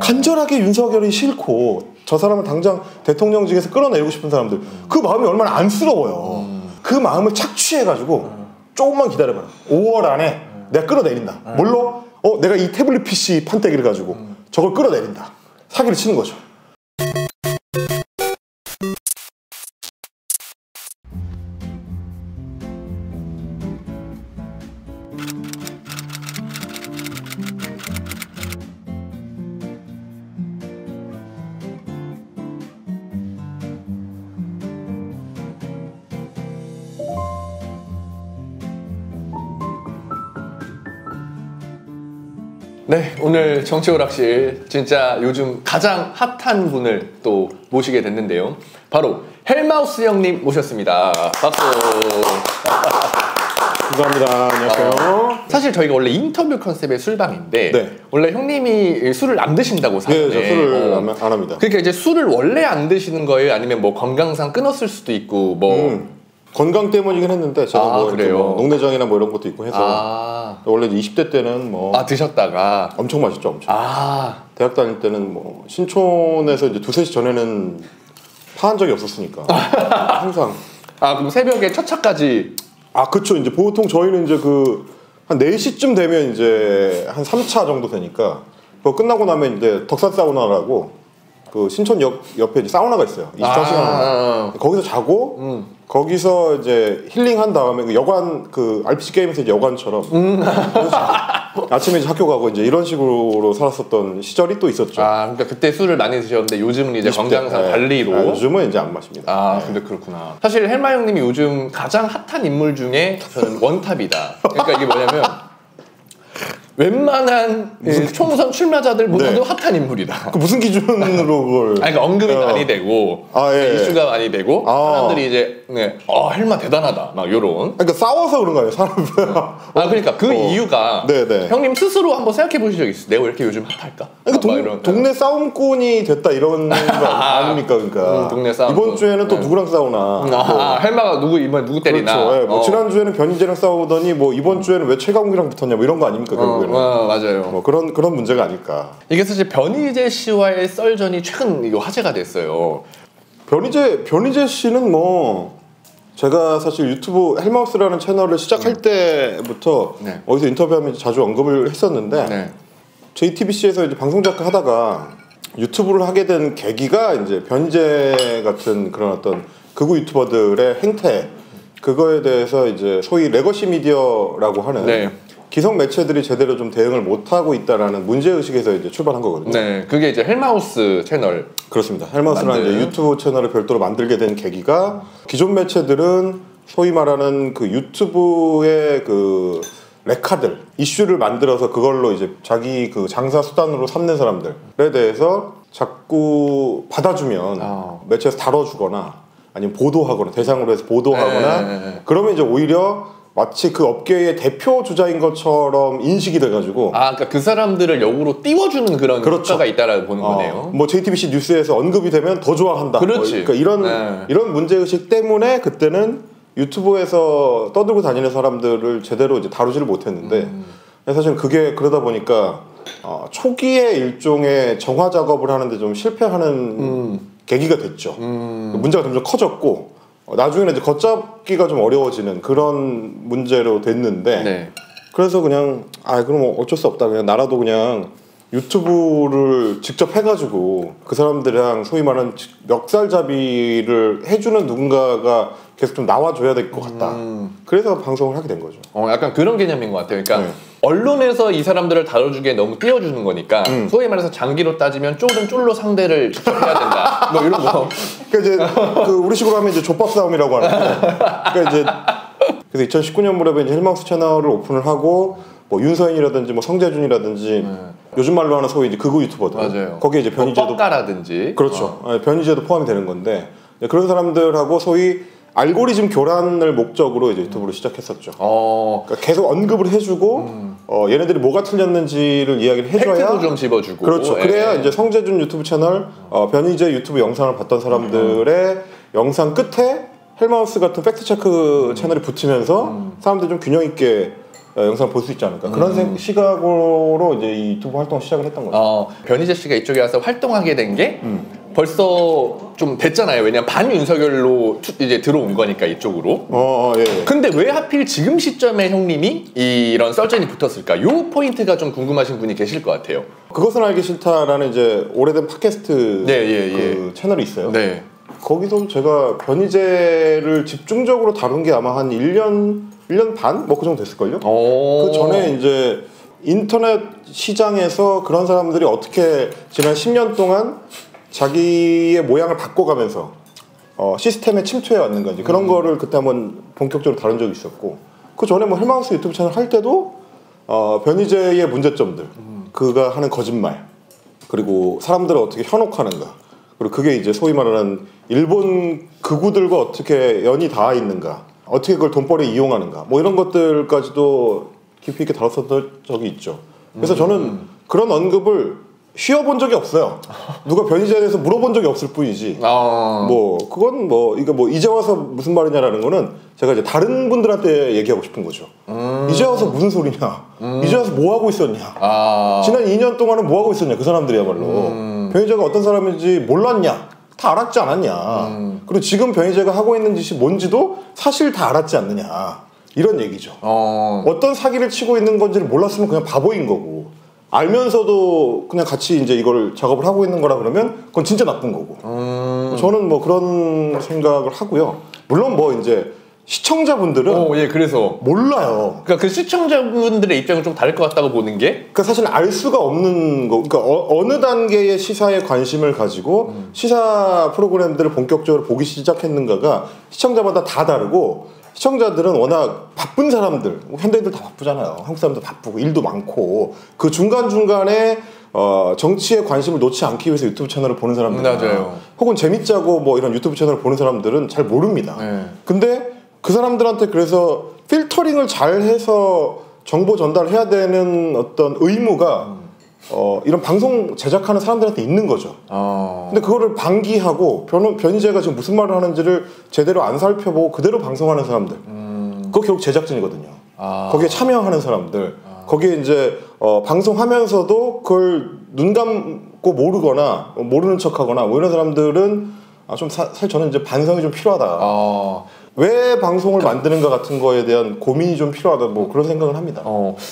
간절하게 윤석열이 싫고 저 사람을 당장 대통령직에서 끌어내리고 싶은 사람들 그 마음이 얼마나 안쓰러워요. 그 마음을 착취해가지고 조금만 기다려봐라. 5월 안에 내가 끌어내린다. 뭘로? 내가 이 태블릿 PC 판때기를 가지고 저걸 끌어내린다. 사기를 치는 거죠. 네, 오늘 정치오락실 진짜 요즘 가장 핫한 분을 또 모시게 됐는데요. 바로 헬마우스 형님 모셨습니다. 박수. 감사합니다. 안녕하세요. 사실 저희가 원래 인터뷰 컨셉의 술방인데 네. 원래 형님이 술을 안 드신다고 사는데 네, 저 술을 안 합니다. 그러니까 이제 술을 원래 안 드시는 거예요? 아니면 뭐 건강상 끊었을 수도 있고 뭐 건강 때문이긴 했는데 제가 뭐 그래요? 뭐 농내장이나 뭐 이런 것도 있고 해서 원래 20대 때는 뭐 드셨다가 엄청 마셨죠, 엄청. 대학 다닐 때는 뭐 신촌에서 이제 2-3시 전에는 파한 적이 없었으니까 항상. 그럼 새벽에 첫 차까지. 그쵸. 이제 보통 저희는 이제 한 4시쯤 되면 이제 한 3차 정도 되니까 그거 끝나고 나면 이제 덕산 사우나라고 그 신촌역 옆에 이제 사우나가 있어요. 24시간. 거기서 자고 거기서 이제 힐링한 다음에 그 여관 RPG 게임에서 이제 여관처럼 아침에 이제 학교 가고 이제 이런 식으로 살았었던 시절이 또 있었죠. 그러니까 그때 술을 많이 드셨는데 요즘은 이제 20대, 건강상 관리로. 요즘은 이제 안 마십니다. 근데 그렇구나. 사실 헬마 형님이 요즘 가장 핫한 인물 중에 저는 원탑이다. 그러니까 이게 뭐냐면 웬만한 총선 출마자들 모두 핫한 인물이다. 무슨 기준으로 그걸? 그러니까 언급이 많이 되고 이슈가 많이 되고 사람들이 이제 헬마 대단하다 막 요런. 그러니까 싸워서 그런 거예요, 사람들. 그러니까 그 이유가 형님 스스로 한번 생각해 보신 적 있어요? 내가 왜 이렇게 요즘 핫할까? 그러니까 동네 싸움꾼이 됐다 이런 거 아닙니까? 그러니까 동네 싸움꾼. 이번 주에는 또 누구랑 싸우나? 헬마가 누구 때리나? 그렇죠. 뭐 지난 주에는 변희재랑 싸우더니 뭐 이번 주에는 왜 최강욱이랑 붙었냐? 뭐 이런 거 아닙니까? 결국에는. 맞아요. 뭐 그런 문제가 아닐까. 이게 사실 변희재 씨와의 썰전이 최근 이거 화제가 됐어요. 변희재 씨는 뭐 제가 사실 유튜브 헬마우스라는 채널을 시작할 때부터 어디서 인터뷰하면 자주 언급을 했었는데 JTBC에서 이제 방송 작가 하다가 유튜브를 하게 된 계기가 이제 변희재 같은 그런 어떤 극우 유튜버들의 행태, 그거에 대해서 이제 소위 레거시 미디어라고 하는 기성 매체들이 제대로 좀 대응을 못하고 있다라는 문제의식에서 이제 출발한 거거든요. 그게 이제 헬마우스 채널. 그렇습니다. 헬마우스라는 이제 유튜브 채널을 별도로 만들게 된 계기가 기존 매체들은 소위 말하는 그 유튜브의 그 레카들, 이슈를 만들어서 그걸로 이제 자기 그 장사 수단으로 삼는 사람들에 대해서 자꾸 받아주면 매체에서 다뤄주거나 아니면 보도하거나 대상으로 해서 보도하거나 그러면 이제 오히려 마치 그 업계의 대표 주자인 것처럼 인식이 돼가지고 그러니까 그 사람들을 역으로 띄워주는 그런 효과가 있다라고 보는 거네요. 뭐 JTBC 뉴스에서 언급이 되면 더 좋아한다. 그렇지. 그러니까 이런 문제의식 때문에 그때는 유튜브에서 떠들고 다니는 사람들을 제대로 이제 다루지를 못했는데 사실 그게 그러다 보니까 초기에 일종의 정화 작업을 하는데 좀 실패하는 계기가 됐죠. 문제가 점점 커졌고 나중에는 이제 걷잡기가 좀 어려워지는 그런 문제로 됐는데 그래서 그냥 그럼 어쩔 수 없다. 그냥 나라도 그냥 유튜브를 직접 해가지고 그 사람들이랑 소위 말하는 멱살잡이를 해주는 누군가가 계속 좀 나와줘야 될 것 같다. 그래서 방송을 하게 된 거죠. 약간 그런 개념인 것 같아요. 그러니까 언론에서 이 사람들을 다뤄주기에 너무 띄워주는 거니까 소위 말해서 장기로 따지면 쫄은 쫄로 상대를 해야 된다. 뭐 이런 거. 그러니까 이제 우리 식으로 하면 이제 족밥 싸움이라고 하는데. 그러니까 이제 그래서 2019년 무렵에 이제 헬마우스 채널을 오픈을 하고 뭐 윤서인이라든지 뭐 성재준이라든지 요즘 말로 하는 소위 이제 극우 유튜버들. 거기에 이제 변희재도 뻑가라든지. 그렇죠. 변희재도 포함이 되는 건데 그런 사람들하고 소위 알고리즘 교란을 목적으로 이제 유튜브를 시작했었죠. 그러니까 계속 언급을 해주고 얘네들이 뭐가 틀렸는지를 이야기를 해줘야 팩트도 좀 집어주고 그렇죠. 그래야 이제 성재준 유튜브 채널, 변희재 유튜브 영상을 봤던 사람들의 영상 끝에 헬마우스 같은 팩트체크 채널이 붙으면서 사람들이 좀 균형 있게 영상 볼 수 있지 않을까 그런 시각으로 이제 이 유튜브 활동을 시작을 했던 거죠. 변희재 씨가 이쪽에 와서 활동하게 된 게 벌써 좀 됐잖아요. 왜냐면 반윤석열로 이제 들어온 거니까 이쪽으로. 예. 근데 왜 하필 지금 시점에 형님이 이런 썰전이 붙었을까? 요 포인트가 좀 궁금하신 분이 계실 것 같아요. 그것은 알기 싫다라는 이제 오래된 팟캐스트 그 채널이 있어요. 네. 거기서 제가 변희재를 집중적으로 다룬 게 아마 한 1년 반? 뭐 그 정도 됐을걸요? 그 전에 이제 인터넷 시장에서 그런 사람들이 어떻게 지난 10년 동안 자기의 모양을 바꿔가면서 시스템에 침투해 왔는가 이제 그런 거를 그때 한번 본격적으로 다룬 적이 있었고 그 전에 뭐 헬마우스 유튜브 채널 할 때도 변희재의 문제점들 그가 하는 거짓말 그리고 사람들을 어떻게 현혹하는가 그리고 그게 이제 소위 말하는 일본 극우들과 어떻게 연이 닿아 있는가 어떻게 그걸 돈벌이에 이용하는가 뭐 이런 것들까지도 깊이 있게 다뤘었던 적이 있죠. 그래서 저는 그런 언급을 쉬어본 적이 없어요. 누가 변희재에 대해서 물어본 적이 없을 뿐이지. 뭐 그건 뭐 이거 뭐 이제 와서 무슨 말이냐라는 거는 제가 이제 다른 분들한테 얘기하고 싶은 거죠. 이제 와서 무슨 소리냐? 이제 와서 뭐 하고 있었냐? 지난 2년 동안은 뭐 하고 있었냐? 그 사람들이야말로 변희재가 어떤 사람인지 몰랐냐? 다 알았지 않았냐? 그리고 지금 변희재가 하고 있는 짓이 뭔지도 사실 다 알았지 않느냐? 이런 얘기죠. 어떤 사기를 치고 있는 건지를 몰랐으면 그냥 바보인 거고. 알면서도 그냥 같이 이제 이걸 작업을 하고 있는 거라 그러면 그건 진짜 나쁜 거고. 저는 뭐 그런 생각을 하고요. 물론 뭐 이제 시청자분들은 예, 그래서 몰라요. 그러니까 그 시청자분들의 입장은 좀 다를 것 같다고 보는 게 그러니까 사실 알 수가 없는 거. 그러니까 어느 단계의 시사에 관심을 가지고 시사 프로그램들을 본격적으로 보기 시작했는가가 시청자마다 다 다르고 시청자들은 워낙 바쁜 사람들, 현대인들 다 바쁘잖아요. 한국 사람도 바쁘고 일도 많고 그 중간중간에 정치에 관심을 놓지 않기 위해서 유튜브 채널을 보는 사람들이나 혹은 재밌자고 뭐 이런 유튜브 채널을 보는 사람들은 잘 모릅니다. 근데 그 사람들한테 그래서 필터링을 잘 해서 정보 전달해야 되는 어떤 의무가 이런 방송 제작하는 사람들한테 있는 거죠. 근데 그거를 방기하고 변희재가 지금 무슨 말을 하는지를 제대로 안 살펴보고 그대로 방송하는 사람들 그거 결국 제작진이거든요. 거기에 참여하는 사람들 거기에 이제 방송하면서도 그걸 눈 감고 모르거나 모르는 척하거나 뭐 이런 사람들은 좀 사실 저는 이제 반성이 좀 필요하다. 왜 방송을 만드는가 같은 거에 대한 고민이 좀 필요하다 뭐 그런 생각을 합니다.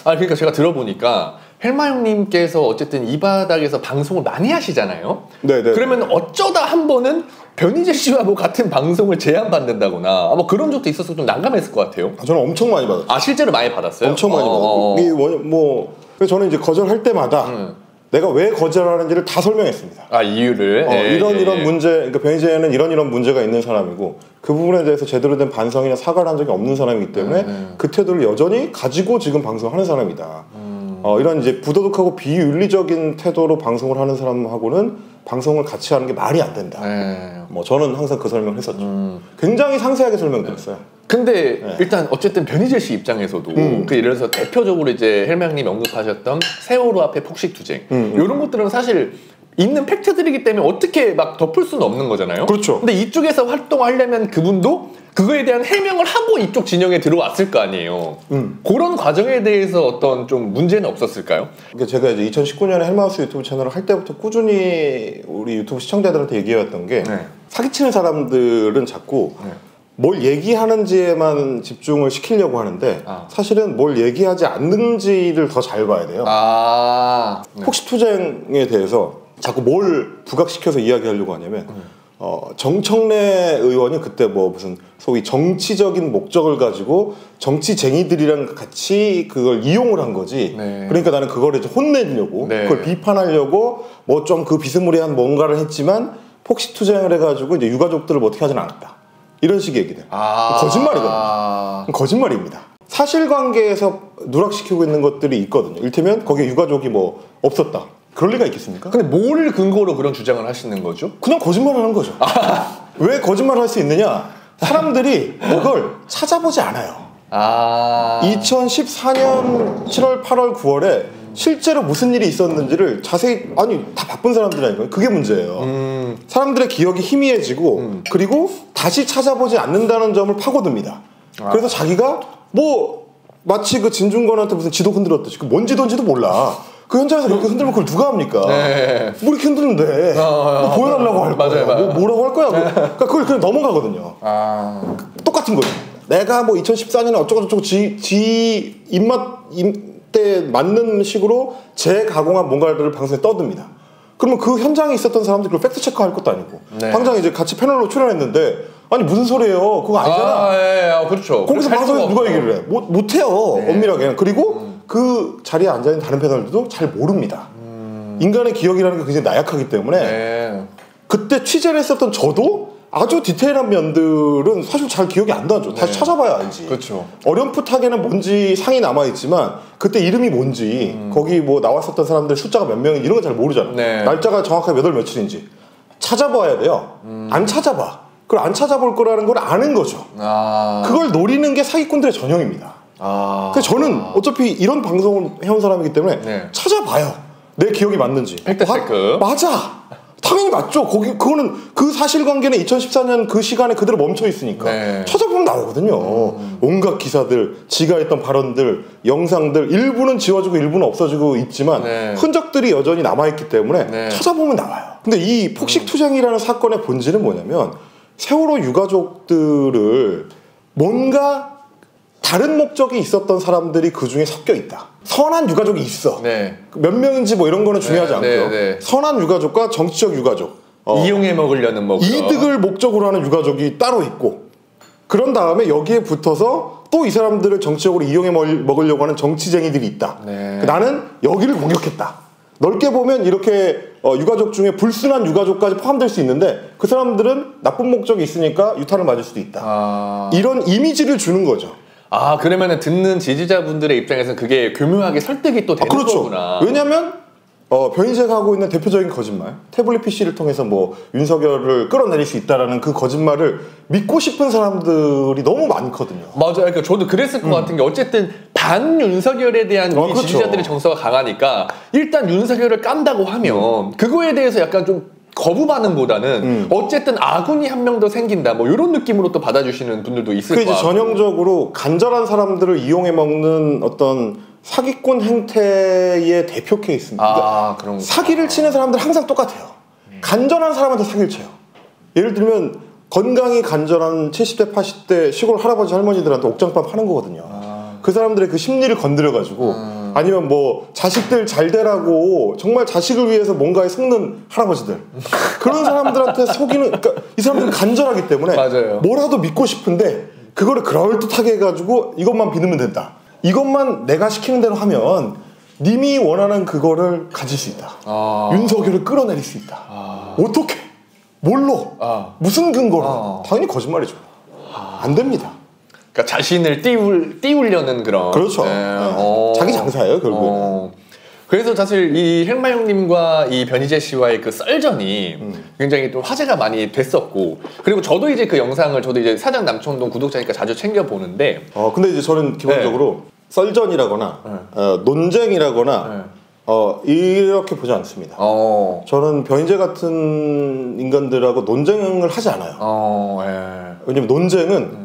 그러니까 제가 들어보니까 헬마 형님께서 어쨌든 이 바닥에서 방송을 많이 하시잖아요. 네네. 그러면 어쩌다 한 번은 변희재 씨와 뭐 같은 방송을 제안받는다거나 뭐 그런 적도 있어서 좀 난감했을 것 같아요. 저는 엄청 많이 받았어요. 실제로 많이 받았어요? 엄청 많이 받았어요. 그래서 저는 이제 거절할 때마다 내가 왜 거절하는지를 다 설명했습니다. 이유를 이런 문제, 그러니까 변희재는 이런 문제가 있는 사람이고 그 부분에 대해서 제대로 된 반성이나 사과를 한 적이 없는 사람이기 때문에 그 태도를 여전히 가지고 지금 방송하는 사람이다. 이런 이제 부도덕하고 비윤리적인 태도로 방송을 하는 사람하고는 방송을 같이 하는 게 말이 안 된다. 뭐 저는 항상 그 설명을 했었죠. 굉장히 상세하게 설명드렸어요. 근데 일단 어쨌든 변희재 씨 입장에서도 그 예를 들어서 대표적으로 이제 헬마 형님이 언급하셨던 세월호 앞에 폭식투쟁 이런 것들은 사실 있는 팩트들이기 때문에 어떻게 막 덮을 수는 없는 거잖아요. 그렇죠. 근데 이쪽에서 활동하려면 그분도 그거에 대한 해명을 하고 이쪽 진영에 들어왔을 거 아니에요. 그런 과정에 대해서 어떤 좀 문제는 없었을까요? 그러니까 제가 이제 2019년에 헬마우스 유튜브 채널을 할 때부터 꾸준히 우리 유튜브 시청자들한테 얘기해왔던 게 사기치는 사람들은 자꾸 뭘 얘기하는지에만 집중을 시키려고 하는데 사실은 뭘 얘기하지 않는지를 더 잘 봐야 돼요. 폭식투쟁에 대해서 자꾸 뭘 부각시켜서 이야기하려고 하냐면 정청래 의원이 그때 뭐 무슨 소위 정치적인 목적을 가지고 정치쟁이들이랑 같이 그걸 이용을 한 거지. 그러니까 나는 그걸 이제 혼내려고 그걸 비판하려고 뭐 좀 그 비스무리한 뭔가를 했지만 폭식투쟁을 해가지고 이제 유가족들을 뭐 어떻게 하진 않았다. 이런 식의 얘기들. 거짓말이거든요. 거짓말입니다. 사실관계에서 누락시키고 있는 것들이 있거든요. 이를테면 거기에 유가족이 뭐 없었다. 그럴 리가 있겠습니까? 근데 뭘 근거로 그런 주장을 하시는 거죠? 그냥 거짓말을 하는 거죠. 왜 거짓말을 할 수 있느냐? 사람들이 그걸 찾아보지 않아요. 2014년 7월, 8월, 9월에 실제로 무슨 일이 있었는지를 자세히 다 바쁜 사람들이라니까요. 그게 문제예요. 사람들의 기억이 희미해지고 그리고 다시 찾아보지 않는다는 점을 파고듭니다. 그래서 자기가 뭐 마치 그 진중권한테 무슨 지도 흔들었듯이 그 뭔 지도인지도 몰라. 그 현장에서 그렇게 흔들면 그걸 누가 합니까? 네. 뭐 이렇게 흔드는데 뭐 보여달라고 할 거야. 맞아요. 뭐라고 할 거야. 그러니까 그걸 그냥 넘어가거든요. 똑같은 거죠. 내가 뭐 2014년에 어쩌고저쩌고 지 입맛에 맞는 식으로 재가공한 뭔가를 방송에 떠듭니다. 그러면 그 현장에 있었던 사람들이 그걸 팩트 체크할 것도 아니고 네. 당장 이제 같이 패널로 출연했는데 아니 무슨 소리예요? 그거 아니잖아. 그렇죠. 거기서 방송에서 누가 얘기를 해? 못해요. 네. 엄밀하게. 그리고 그 자리에 앉아있는 다른 패널들도 잘 모릅니다. 인간의 기억이라는 게 굉장히 나약하기 때문에 네. 그때 취재를 했었던 저도 아주 디테일한 면들은 사실 잘 기억이 안 나죠. 다시 찾아봐야 알지. 그렇죠. 어렴풋하게는 뭔지 상이 남아있지만 그때 이름이 뭔지 거기 뭐 나왔었던 사람들 숫자가 몇 명인지 이런 거 잘 모르잖아. 네. 날짜가 정확하게 몇 월 며칠인지 찾아봐야 돼요. 안 찾아봐. 그걸 안 찾아볼 거라는 걸 아는 거죠. 그걸 노리는 게 사기꾼들의 전형입니다. 그래서 저는 어차피 이런 방송을 해온 사람이기 때문에 네. 찾아봐요. 내 기억이 맞는지. 팩트 체크. 맞아. 당연히 맞죠. 그거는 그 사실관계는 2014년 그 시간에 그대로 멈춰 있으니까 네. 찾아보면 나오거든요. 온갖 기사들, 지가 했던 발언들, 영상들 일부는 지워지고 일부는 없어지고 있지만 네. 흔적들이 여전히 남아있기 때문에 네. 찾아보면 나와요. 근데 이 폭식투쟁이라는 사건의 본질은 뭐냐면 세월호 유가족들을 뭔가 다른 목적이 있었던 사람들이 그 중에 섞여 있다. 선한 유가족이 있어. 네. 몇 명인지 뭐 이런 거는 중요하지 네, 않고요. 네. 선한 유가족과 정치적 유가족. 이용해 먹으려는 뭐 이득을 목적으로 하는 유가족이 따로 있고 그런 다음에 여기에 붙어서 또 이 사람들을 정치적으로 이용해 먹으려고 하는 정치쟁이들이 있다. 네. 나는 여기를 공격했다. 넓게 보면 이렇게 유가족 중에 불순한 유가족까지 포함될 수 있는데 그 사람들은 나쁜 목적이 있으니까 유탄을 맞을 수도 있다. 이런 이미지를 주는 거죠. 그러면은 듣는 지지자분들의 입장에서는 그게 교묘하게 설득이 또 되는 그렇죠. 거구나. 왜냐면 변희재가 하고 있는 대표적인 거짓말, 태블릿 PC를 통해서 뭐 윤석열을 끌어내릴 수 있다라는 그 거짓말을 믿고 싶은 사람들이 너무 많거든요. 맞아요. 그러니까 저도 그랬을 것 같은 게 어쨌든 반 윤석열에 대한 우리 그렇죠. 지지자들의 정서가 강하니까 일단 윤석열을 깐다고 하면 그거에 대해서 약간 좀 거부 반응보다는 어쨌든 아군이 한 명 더 생긴다 뭐 이런 느낌으로 또 받아주시는 분들도 있을 그 것 이제 같고. 전형적으로 간절한 사람들을 이용해 먹는 어떤 사기꾼 행태의 대표 케이스입니다. 그러니까 그런 사기를 치는 사람들 항상 똑같아요. 간절한 사람한테 사기를 쳐요. 예를 들면 건강이 간절한 70대 80대 시골 할아버지 할머니들한테 옥장밥 하는 거거든요. 그 사람들의 그 심리를 건드려가지고 아니면 뭐 자식들 잘 되라고 정말 자식을 위해서 뭔가에 속는 할아버지들 그런 사람들한테 속이는 그러니까 이 사람들은 간절하기 때문에 맞아요. 뭐라도 믿고 싶은데 그거를 그럴듯하게 해가지고 이것만 믿으면 된다. 이것만 내가 시키는 대로 하면 님이 원하는 그거를 가질 수 있다. 윤석열을 끌어내릴 수 있다. 어떻게? 뭘로? 무슨 근거로? 당연히 거짓말이죠. 안 됩니다. 그러니까 자신을 띄우려는 그런. 그렇죠. 자기 장사예요 결국은. 그래서 사실 이 헬마 형님과 이 변희재 씨와의 그 썰전이 굉장히 또 화제가 많이 됐었고 그리고 저도 이제 그 영상을 저도 이제 사장 남청동 구독자니까 자주 챙겨 보는데. 근데 이제 저는 기본적으로 썰전이라거나 논쟁이라거나 이렇게 보지 않습니다. 저는 변희재 같은 인간들하고 논쟁을 하지 않아요. 왜냐면 논쟁은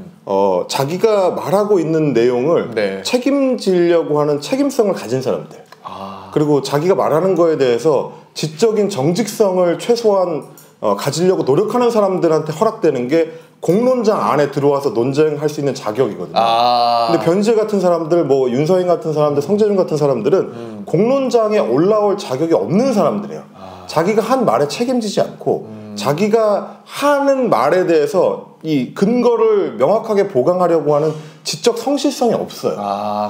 자기가 말하고 있는 내용을 책임지려고 하는 책임성을 가진 사람들 그리고 자기가 말하는 거에 대해서 지적인 정직성을 최소한 가지려고 노력하는 사람들한테 허락되는 게 공론장 안에 들어와서 논쟁할 수 있는 자격이거든요. 근데 변희재 같은 사람들, 뭐 윤서인 같은 사람들, 성재준 같은 사람들은 공론장에 올라올 자격이 없는 사람들이에요. 자기가 한 말에 책임지지 않고 자기가 하는 말에 대해서 이 근거를 명확하게 보강하려고 하는 지적 성실성이 없어요.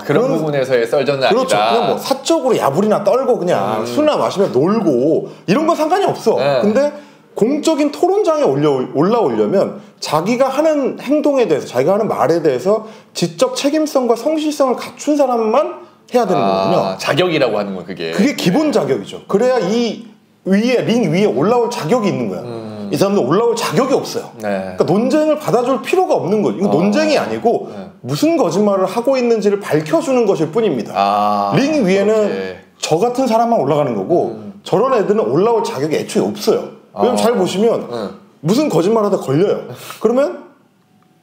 그런 부분에서의 썰전은 그렇죠. 아니다. 그냥 뭐 사적으로 야불이나 떨고 그냥 술이나 마시며 놀고 이런 건 상관이 없어. 근데 공적인 토론장에 올라오려면 자기가 하는 행동에 대해서 자기가 하는 말에 대해서 지적 책임성과 성실성을 갖춘 사람만 해야 되는 거거든요. 자격이라고 하는 건 그게 기본 자격이죠. 그래야 이 위에 링 위에 올라올 자격이 있는 거야. 이 사람들 올라올 자격이 없어요. 그러니까 논쟁을 받아줄 필요가 없는 거죠. 이거 논쟁이 아니고 무슨 거짓말을 하고 있는지를 밝혀주는 것일 뿐입니다. 링 위에는 저 같은 사람만 올라가는 거고 저런 애들은 올라올 자격이 애초에 없어요. 왜냐면 잘 보시면 무슨 거짓말하다 걸려요. 그러면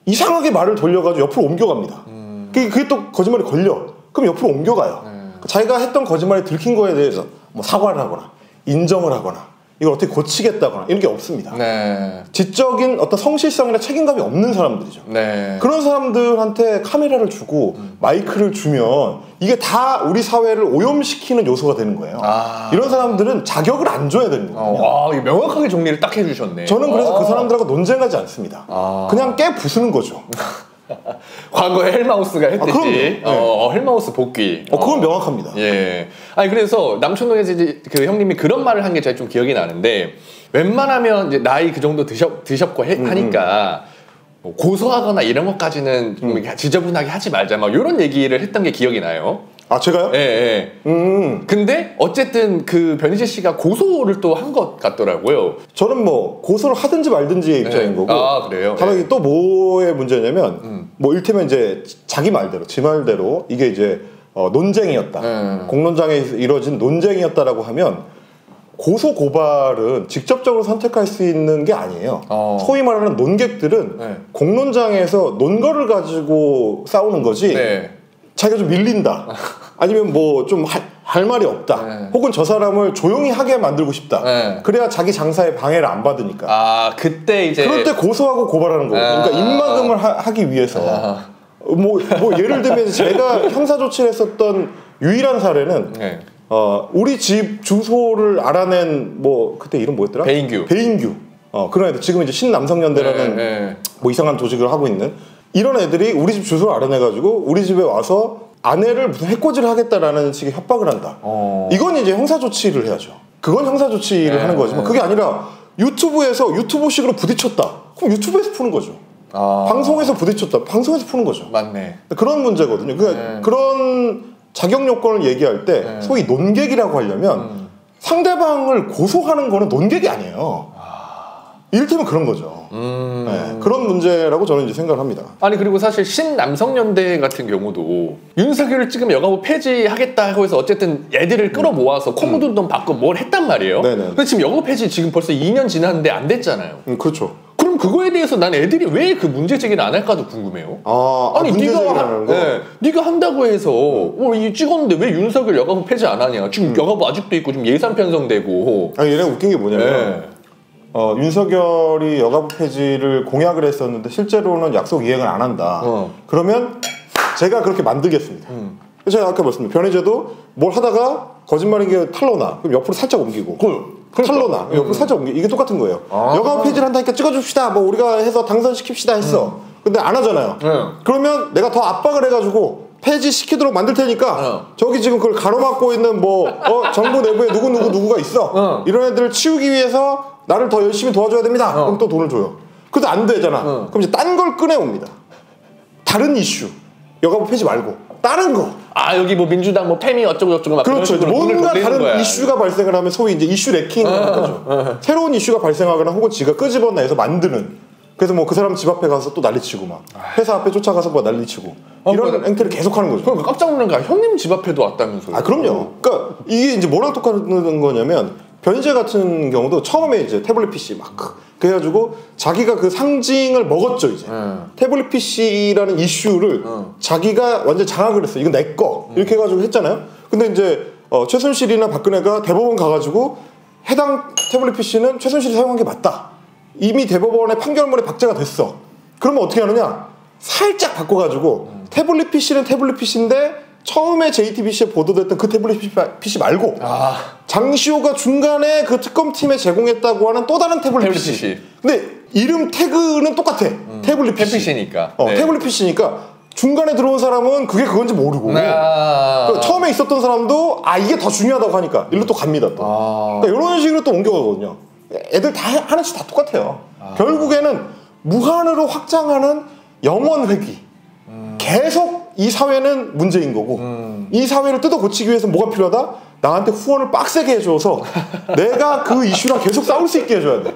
이상하게 말을 돌려가지고 옆으로 옮겨갑니다. 그게 또 거짓말이 걸려. 그럼 옆으로 옮겨가요. 자기가 했던 거짓말이 들킨 거에 대해서 뭐 사과를 하거나 인정을 하거나 이걸 어떻게 고치겠다거나 이런 게 없습니다. 네. 지적인 어떤 성실성이나 책임감이 없는 사람들이죠. 네. 그런 사람들한테 카메라를 주고 마이크를 주면 이게 다 우리 사회를 오염시키는 요소가 되는 거예요. 이런 사람들은 자격을 안 줘야 되는 거예요. 명확하게 정리를 딱 해주셨네. 저는 그래서 그 사람들하고 논쟁하지 않습니다. 그냥 깨 부수는 거죠. 과거에 헬마우스가 했듯이 헬마우스 복귀. 그건 명확합니다. 예. 아니 그래서 남촌동에서 이제 그 형님이 그런 말을 한 게 제가 좀 기억이 나는데 웬만하면 이제 나이 그 정도 드셨고 하니까 뭐 고소하거나 이런 것까지는 좀 지저분하게 하지 말자 막 이런 얘기를 했던 게 기억이 나요. 아 제가요? 예. 근데 어쨌든 그 변희재 씨가 고소를 또 한 것 같더라고요. 저는 뭐 고소를 하든지 말든지의 입장인 거고. 아 그래요? 다만 이게 또 뭐의 문제냐면 뭐 일테면 이제 자기 말대로 지 말대로 이게 이제 논쟁이었다. 공론장에서 이루어진 논쟁이었다라고 하면 고소 고발은 직접적으로 선택할 수 있는 게 아니에요. 소위 말하는 논객들은 공론장에서 논거를 가지고 싸우는 거지. 자기가 좀 밀린다. 아니면 뭐 좀 할 말이 없다. 혹은 저 사람을 조용히 하게 만들고 싶다. 그래야 자기 장사에 방해를 안 받으니까. 그때 이제 그럴 때 고소하고 고발하는 거예요. 그러니까 입막음을 하기 위해서. 뭐 예를 들면 제가 형사 조치를 했었던 유일한 사례는 우리 집 주소를 알아낸 뭐 그때 이름 뭐였더라? 배인규. 그런 애들 지금 이제 신남성연대라는 뭐 이상한 조직을 하고 있는 이런 애들이 우리 집 주소를 알아내가지고 우리 집에 와서 아내를 무슨 해코지를 하겠다라는 식의 협박을 한다. 이건 이제 형사 조치를 해야죠. 그건 형사 조치를 하는 거지만 그게 아니라 유튜브에서 유튜브식으로 부딪혔다. 그럼 유튜브에서 푸는 거죠. 방송에서 부딪혔다. 방송에서 푸는 거죠. 맞네. 그런 문제거든요. 그러니까 그런 자격 요건을 얘기할 때 소위 논객이라고 하려면 상대방을 고소하는 거는 논객이 아니에요. 이를테면 그런 거죠. 그런 문제라고 저는 이제 생각을 합니다. 아니 그리고 사실 신남성연대 같은 경우도 윤석열을 찍으면 여가부 폐지하겠다 하고 해서 어쨌든 애들을 끌어모아서 콩두돈 받고 뭘 했단 말이에요. 근데 지금 여가부 폐지 지금 벌써 2년 지났는데 안 됐잖아요. 그렇죠. 그럼 그거에 대해서 난 애들이 왜 그 문제 제기를 안 할까도 궁금해요. 아니 네가 한다고 해서 이 찍었는데 왜 윤석열 여가부 폐지 안 하냐. 지금 여가부 아직도 있고 지금 예산 편성되고. 얘네가 웃긴 게 뭐냐면 윤석열이 여가부 폐지를 공약을 했었는데 실제로는 약속 이행을 안 한다. 그러면 제가 그렇게 만들겠습니다. 제가 아까 말씀드린 변희재도 뭘 하다가 거짓말인 게 탄로나 그럼 옆으로 살짝 옮기고 탄로나 옆으로 살짝 옮기고 이게 똑같은 거예요. 여가부 폐지를 한다니까 찍어줍시다. 뭐 우리가 해서 당선시킵시다 했어. 근데 안 하잖아요. 그러면 내가 더 압박을 해가지고 폐지시키도록 만들 테니까 저기 지금 그걸 가로막고 있는 뭐 정부 내부에 누구가 있어. 이런 애들을 치우기 위해서 나를 더 열심히 도와줘야 됩니다. 그럼 또 돈을 줘요. 그래도 안 되잖아. 그럼 이제 딴 걸 꺼내옵니다. 다른 이슈. 여가부 폐지 말고 다른 거. 여기 뭐 민주당 뭐 페미 어쩌고 막 그렇죠. 뭔가 다른 거야. 이슈가 발생을 하면 소위 이제 이슈 레킹을 하는 거죠. 새로운 이슈가 발생하거나 혹은 지가 끄집어내서 만드는. 그래서 뭐 그 사람 집 앞에 가서 또 난리치고 막 회사 앞에 쫓아가서 뭐 난리치고 이런 행태를 계속하는 거죠. 그러니까 깜짝 놀란 게 형님 집 앞에도 왔다면서요? 그럼요. 그러니까 이게 이제 뭐랑 똑같은 거냐면 변희재 같은 경우도 처음에 이제 태블릿 PC 막 그래가지고 자기가 그 상징을 먹었죠 이제 태블릿 PC라는 이슈를 자기가 완전 장악을 했어. 이건 내 거 이렇게 해가지고 했잖아요. 근데 이제 최순실이나 박근혜가 대법원 가가지고 해당 태블릿 PC는 최순실이 사용한 게 맞다. 이미 대법원의 판결문에 박제가 됐어. 그러면 어떻게 하느냐? 살짝 바꿔가지고 태블릿 PC는 태블릿 PC인데 처음에 JTBC에 보도됐던 그 태블릿 PC 말고 장시호가 중간에 그 특검팀에 제공했다고 하는 또 다른 태블릿 PC. 근데 이름 태그는 똑같아. 태블릿 PC니까. 태블릿 PC니까 중간에 들어온 사람은 그게 그건지 모르고 처음에 있었던 사람도 이게 더 중요하다고 하니까 일로 또 갑니다. 또. 그러니까 이런 식으로 또 옮겨가거든요. 애들 다 하나씩 다 똑같아요. 결국에는 무한으로 확장하는 영원 회귀. 계속 이 사회는 문제인 거고 이 사회를 뜯어 고치기 위해서 뭐가 필요하다? 나한테 후원을 빡세게 해줘서 내가 그 이슈랑 계속 싸울 수 있게 해줘야 돼.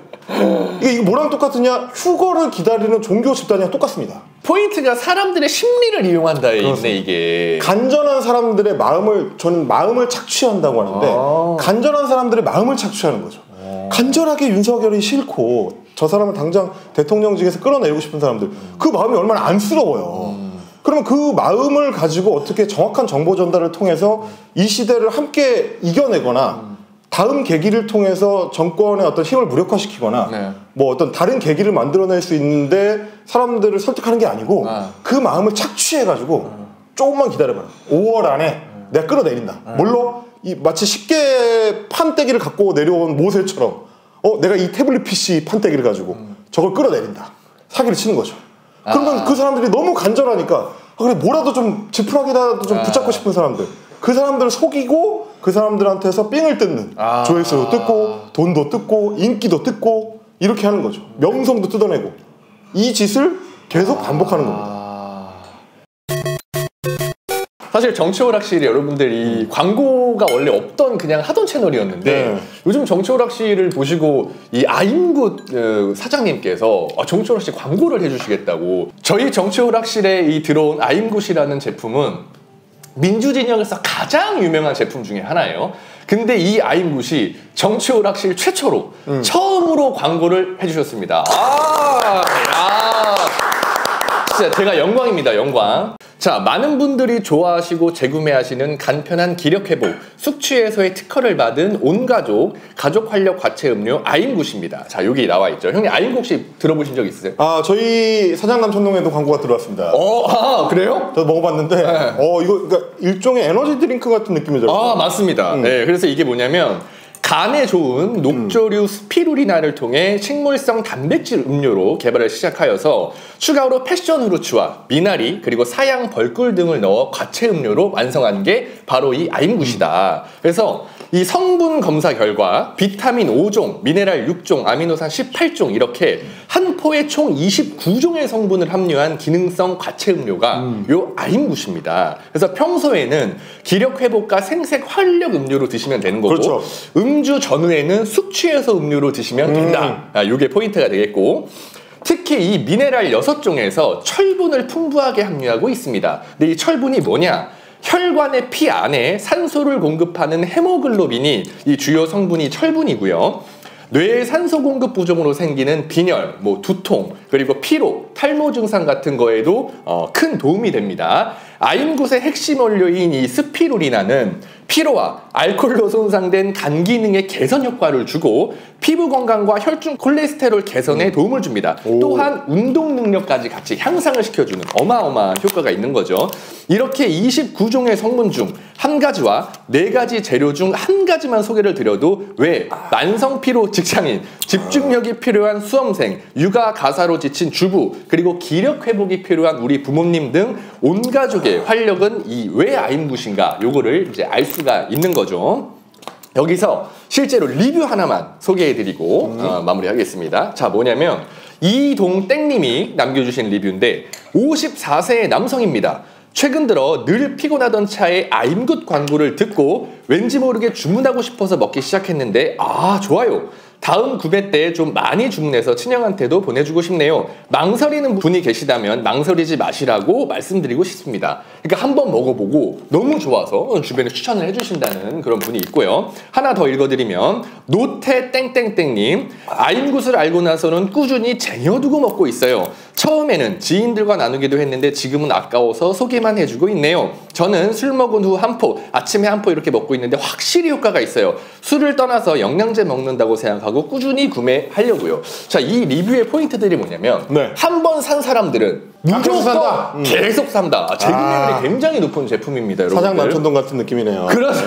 이게 뭐랑 똑같으냐? 휴거를 기다리는 종교 집단이랑 똑같습니다. 포인트가 사람들의 심리를 이용한다에 있네 이게. 간절한 사람들의 마음을 저는 마음을 착취한다고 하는데 간절한 사람들의 마음을 착취하는 거죠. 간절하게 윤석열이 싫고 저 사람을 당장 대통령직에서 끌어내리고 싶은 사람들 그 마음이 얼마나 안쓰러워요. 그러면 그 마음을 가지고 어떻게 정확한 정보 전달을 통해서 이 시대를 함께 이겨내거나 다음 계기를 통해서 정권의 어떤 힘을 무력화시키거나 네. 뭐 어떤 다른 계기를 만들어낼 수 있는데 사람들을 설득하는 게 아니고 그 마음을 착취해가지고 조금만 기다려봐요. 5월 안에 내가 끌어내린다. 물론 마치 쉽게 판때기를 갖고 내려온 모세처럼 내가 이 태블릿 PC 판때기를 가지고 저걸 끌어내린다. 사기를 치는 거죠. 그러면 그 사람들이 너무 간절하니까 그래 뭐라도 좀 지푸라기라도 좀 붙잡고 싶은 사람들, 그 사람들을 속이고 그 사람들한테서 삥을 뜯는, 조회수도 뜯고 돈도 뜯고 인기도 뜯고 이렇게 하는 거죠. 명성도 뜯어내고 이 짓을 계속 반복하는 겁니다. 사실 정치오락실이 여러분들이 광고가 원래 없던 그냥 하던 채널이었는데 요즘 정치오락실을 보시고 이 아임굿 사장님께서 정치오락실 광고를 해주시겠다고. 저희 정치오락실에 이 들어온 아임굿이라는 제품은 민주진영에서 가장 유명한 제품 중에 하나예요. 근데 이 아임굿이 정치오락실 최초로 처음으로 광고를 해주셨습니다. 진짜 제가 영광입니다. 영광. 자, 많은 분들이 좋아하시고 재구매하시는 간편한 기력회복, 숙취해소의 특허를 받은 온가족 가족활력 과채 음료 아임굿입니다. 자, 여기 나와 있죠. 형님 아임굿 혹시 들어보신 적 있으세요? 저희 사장남 천동에도 광고가 들어왔습니다. 그래요? 저도 먹어봤는데 이거 그러니까 일종의 에너지 드링크 같은 느낌이죠. 맞습니다. 네, 그래서 이게 뭐냐면 간에 좋은 녹조류 스피루리나를 통해 식물성 단백질 음료로 개발을 시작하여서 추가로 패션 후르츠와 미나리 그리고 사양 벌꿀 등을 넣어 과채 음료로 완성한 게 바로 이 아임굿이다. 그래서 이 성분 검사 결과 비타민 5종, 미네랄 6종, 아미노산 18종 이렇게 한 포에 총 29종의 성분을 함유한 기능성 과채 음료가 요 아임굿입니다. 그래서 평소에는 기력 회복과 생색 활력 음료로 드시면 되는 거고 그렇죠. 음주 전후에는 숙취해소 음료로 드시면 된다. 요게 포인트가 되겠고 특히 이 미네랄 6종에서 철분을 풍부하게 함유하고 있습니다. 근데 이 철분이 뭐냐? 혈관의 피 안에 산소를 공급하는 헤모글로빈이 이 주요 성분이 철분이고요. 뇌의 산소 공급 부족으로 생기는 빈혈, 두통, 그리고 피로, 탈모 증상 같은 거에도 큰 도움이 됩니다. 아임굿의 핵심 원료인 이 스피루리나는 피로와 알코올로 손상된 간 기능의 개선 효과를 주고 피부 건강과 혈중 콜레스테롤 개선에 도움을 줍니다. 또한 운동 능력까지 같이 향상을 시켜주는 어마어마한 효과가 있는 거죠. 이렇게 29종의 성분 중 한 가지와 4가지 재료 중 한 가지만 소개를 드려도 왜 만성 피로 직장인, 집중력이 필요한 수험생, 육아 가사로 지친 주부, 그리고 기력 회복이 필요한 우리 부모님 등 온 가족의 활력은 이 왜 아임굿인가 요거를 이제 알 수가 있는 거죠. 여기서 실제로 리뷰 하나만 소개해드리고 마무리하겠습니다. 자, 뭐냐면 이동땡님이 남겨주신 리뷰인데 54세의 남성입니다. 최근 들어 늘 피곤하던 차에 아임굿 광고를 듣고 왠지 모르게 주문하고 싶어서 먹기 시작했는데 좋아요. 다음 구매 때 좀 많이 주문해서 친형한테도 보내주고 싶네요. 망설이는 분이 계시다면 망설이지 마시라고 말씀드리고 싶습니다. 그러니까 한번 먹어보고 너무 좋아서 주변에 추천을 해주신다는 그런 분이 있고요. 하나 더 읽어드리면 노태땡땡땡님 아임굿을 알고 나서는 꾸준히 쟁여두고 먹고 있어요. 처음에는 지인들과 나누기도 했는데 지금은 아까워서 소개만 해주고 있네요. 저는 술 먹은 후 한 포, 아침에 한 포 이렇게 먹고 있는데 확실히 효과가 있어요. 술을 떠나서 영양제 먹는다고 생각하고 꾸준히 구매하려고요. 자, 이 리뷰의 포인트들이 뭐냐면 한 번 산 사람들은 무조건 계속 산다. 재구매율이 굉장히 높은 제품입니다, 여러분. 사장 남천동 같은 느낌이네요. 그렇죠.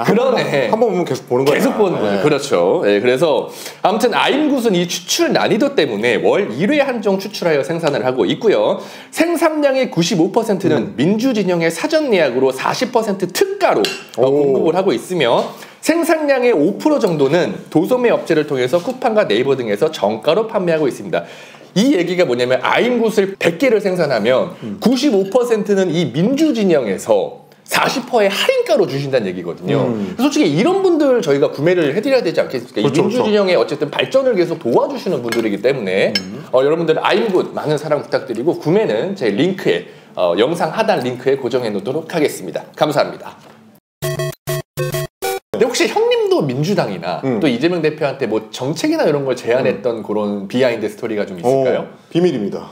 그러네. 한 번 보면 계속 보는 거예요. 계속 보는 거예요. 그렇죠. 네, 그래서 아무튼 아임굿은 이 추출 난이도 때문에 월 1회 한정 추출하여 생산을 하고 있고요. 생산량의 95%는 민주진영의 사전 예약으로 40% 특가로 공급을 하고 있으며 생산량의 5% 정도는 도소매 업체를 통해서 쿠팡과 네이버 등에서 정가로 판매하고 있습니다. 이 얘기가 뭐냐면 아임굿을 100개를 생산하면 95%는 이 민주진영에서 40%의 할인가로 주신다는 얘기거든요. 솔직히 이런 분들 저희가 구매를 해드려야 되지 않겠습니까? 그렇죠, 이 민주진영의 어쨌든 발전을 계속 도와주시는 분들이기 때문에 여러분들 아임굿 많은 사랑 부탁드리고 구매는 제 링크에 영상 하단 링크에 고정해 놓도록 하겠습니다. 감사합니다. 근데 혹시 형님도 민주당이나 또 이재명 대표한테 뭐 정책이나 이런 걸 제안했던 그런 비하인드 스토리가 좀 있을까요? 비밀입니다.